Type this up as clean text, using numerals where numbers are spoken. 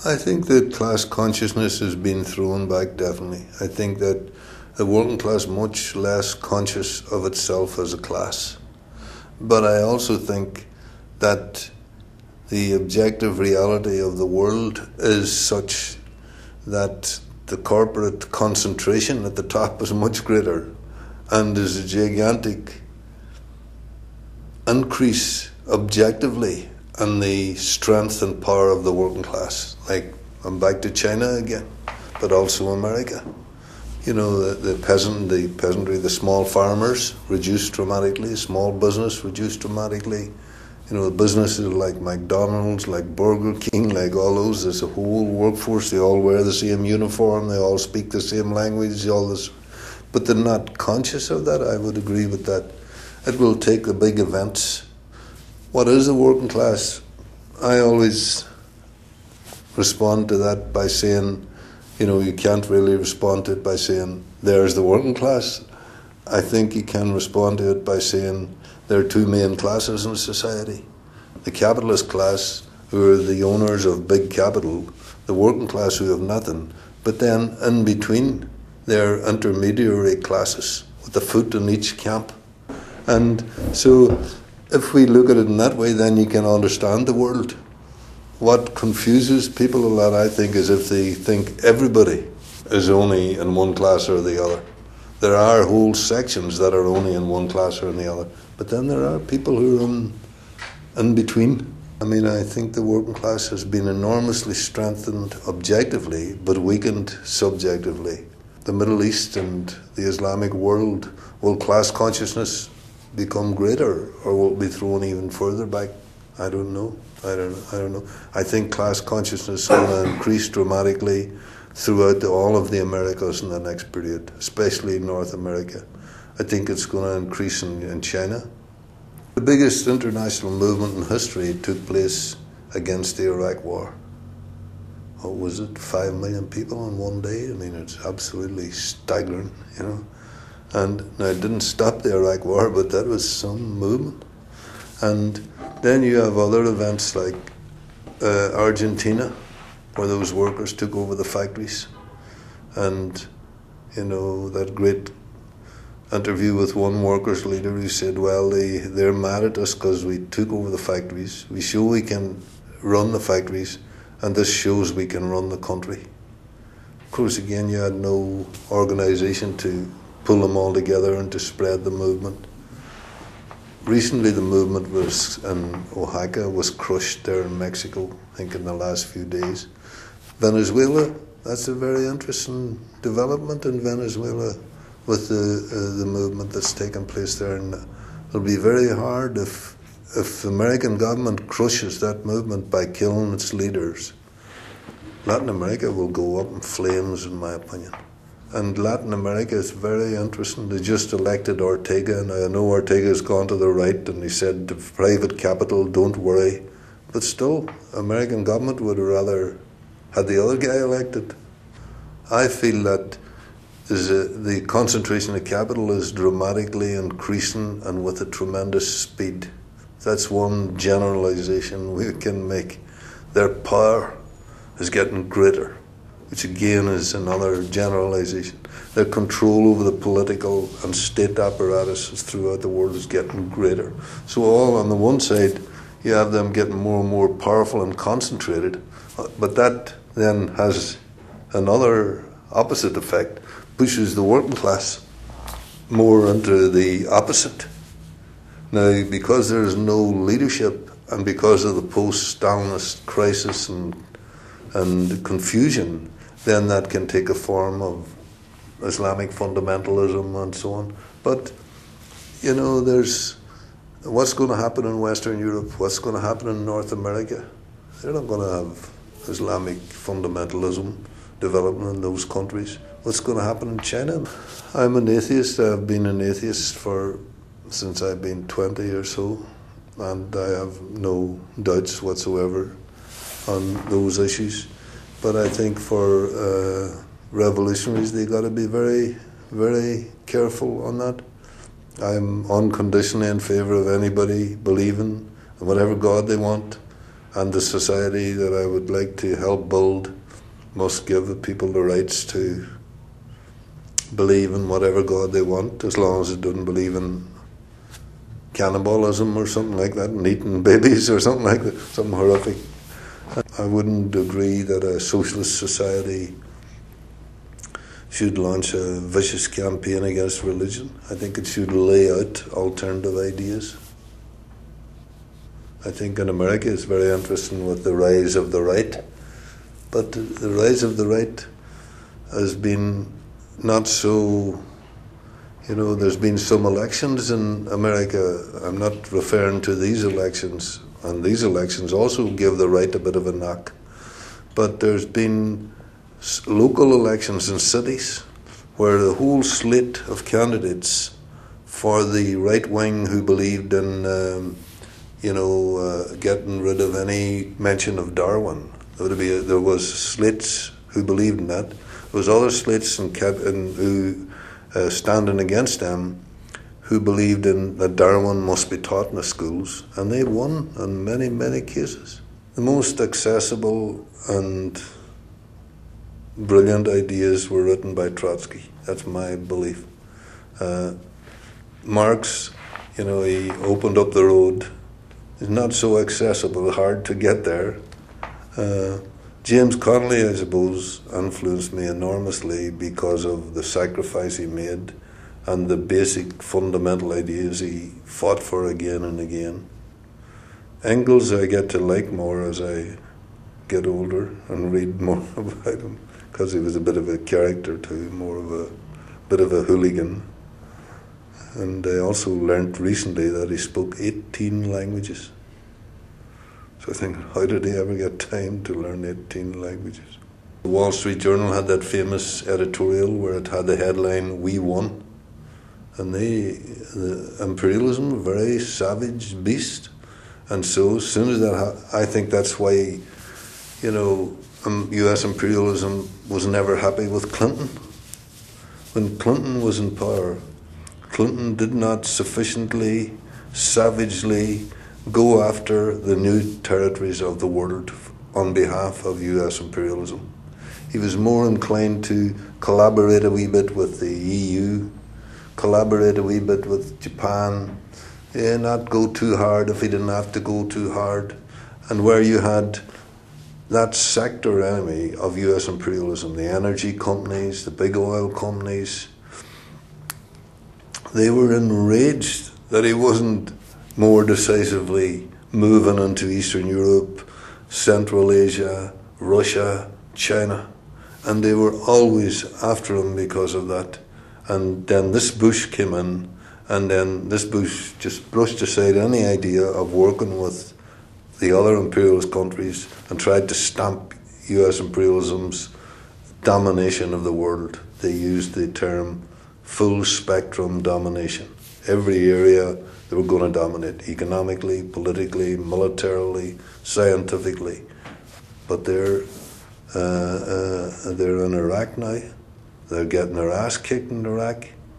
I think that class consciousness has been thrown back, definitely. I think that the working class is much less conscious of itself as a class. But I also think that the objective reality of the world is such that the corporate concentration at the top is much greater, and there's a gigantic increase objectively in the strength and power of the working class. Like, I'm back to China again, but also America. You know, the peasantry, the small farmers reduced dramatically, small business reduced dramatically. You know, the businesses like McDonald's, like Burger King, like all those, there's a whole workforce, they all wear the same uniform, they all speak the same language, all this. But they're not conscious of that. I would agree with that. It will take the big events. What is the working class? I always respond to that by saying, you know, you can't really respond to it by saying, there's the working class. I think you can respond to it by saying, there are two main classes in society. The capitalist class, who are the owners of big capital, the working class who have nothing, but then in between, there are intermediary classes with a foot in each camp. And so if we look at it in that way, then you can understand the world. What confuses people a lot, I think, is if they think everybody is only in one class or the other. There are whole sections that are only in one class or in the other. But then there are people who are in between. I mean, I think the working class has been enormously strengthened objectively, but weakened subjectively. The Middle East and the Islamic world, will class consciousness become greater, or will it be thrown even further back? I don't know. I don't know. I think class consciousness is going to increase dramatically throughout all of the Americas in the next period, especially North America. I think it's going to increase in China. The biggest international movement in history took place against the Iraq War. What was it, 5 million people in one day? I mean, it's absolutely staggering, you know. And now, it didn't stop the Iraq War, but that was some movement. And then you have other events like Argentina, where those workers took over the factories. And, you know, that great interview with one workers' leader who said, well, they're mad at us because we took over the factories. We show we can run the factories, and this shows we can run the country. Of course, again, you had no organisation to pull them all together and to spread the movement. Recently, the movement was in Oaxaca, was crushed there in Mexico, I think in the last few days. Venezuela, that's a very interesting development in Venezuela with the movement that's taken place there. And it'll be very hard if the American government crushes that movement by killing its leaders. Latin America will go up in flames, in my opinion. And Latin America is very interesting. They just elected Ortega, and I know Ortega's gone to the right, and he said to private capital, don't worry. But still, American government would rather had the other guy elected. I feel that the concentration of capital is dramatically increasing and with a tremendous speed. That's one generalization we can make. Their power is getting greater, which again is another generalization. Their control over the political and state apparatuses throughout the world is getting greater. So all on the one side, you have them getting more and more powerful and concentrated, but that then has another opposite effect, pushes the working class more into the opposite. Now, because there is no leadership, and because of the post-Stalinist crisis and confusion, then that can take a form of Islamic fundamentalism and so on. But, you know, there's what's going to happen in Western Europe, what's going to happen in North America. They're not going to have Islamic fundamentalism development in those countries. What's going to happen in China? I'm an atheist. I've been an atheist since I've been 20 or so, and I have no doubts whatsoever on those issues. But I think for revolutionaries, they got to be very, very careful on that. I'm unconditionally in favour of anybody believing in whatever God they want, and the society that I would like to help build must give the people the rights to believe in whatever God they want, as long as it doesn't believe in cannibalism or something like that, and eating babies or something like that, something horrific. I wouldn't agree that a socialist society should launch a vicious campaign against religion. I think it should lay out alternative ideas. I think in America it's very interesting with the rise of the right, but the rise of the right has been not so, there's been some elections in America. I'm not referring to these elections, and these elections also give the right a bit of a knock, but there's been local elections in cities where the whole slate of candidates for the right wing who believed in getting rid of any mention of Darwin. There was slates who believed in that. There was other slates who standing against them who believed in that Darwin must be taught in the schools, and they won in many, many cases. The most accessible and brilliant ideas were written by Trotsky. That's my belief. Marx, he opened up the road. It's not so accessible, hard to get there. James Connolly, I suppose, influenced me enormously because of the sacrifice he made and the basic fundamental ideas he fought for again and again. Engels I get to like more as I get older and read more about him, because he was a bit of a character too, more of a bit of a hooligan. And I also learnt recently that he spoke 18 languages. So I think, how did he ever get time to learn 18 languages? The Wall Street Journal had that famous editorial where it had the headline, "We won." And the imperialism, a very savage beast. And so as soon as that I think that's why, US imperialism was never happy with Clinton. When Clinton was in power, Clinton did not sufficiently savagely go after the new territories of the world on behalf of US imperialism. He was more inclined to collaborate a wee bit with the EU, collaborate a wee bit with Japan, not go too hard if he didn't have to go too hard. And where you had that sector enemy of US imperialism, the energy companies, the big oil companies, they were enraged that he wasn't more decisively moving into Eastern Europe, Central Asia, Russia, China. And they were always after him because of that. And then this Bush came in, and then this Bush just brushed aside any idea of working with the other imperialist countries and tried to stamp US imperialism's domination of the world. They used the term full spectrum domination. Every area they were going to dominate, economically, politically, militarily, scientifically. But they're in Iraq now. They're getting their ass kicked in Iraq.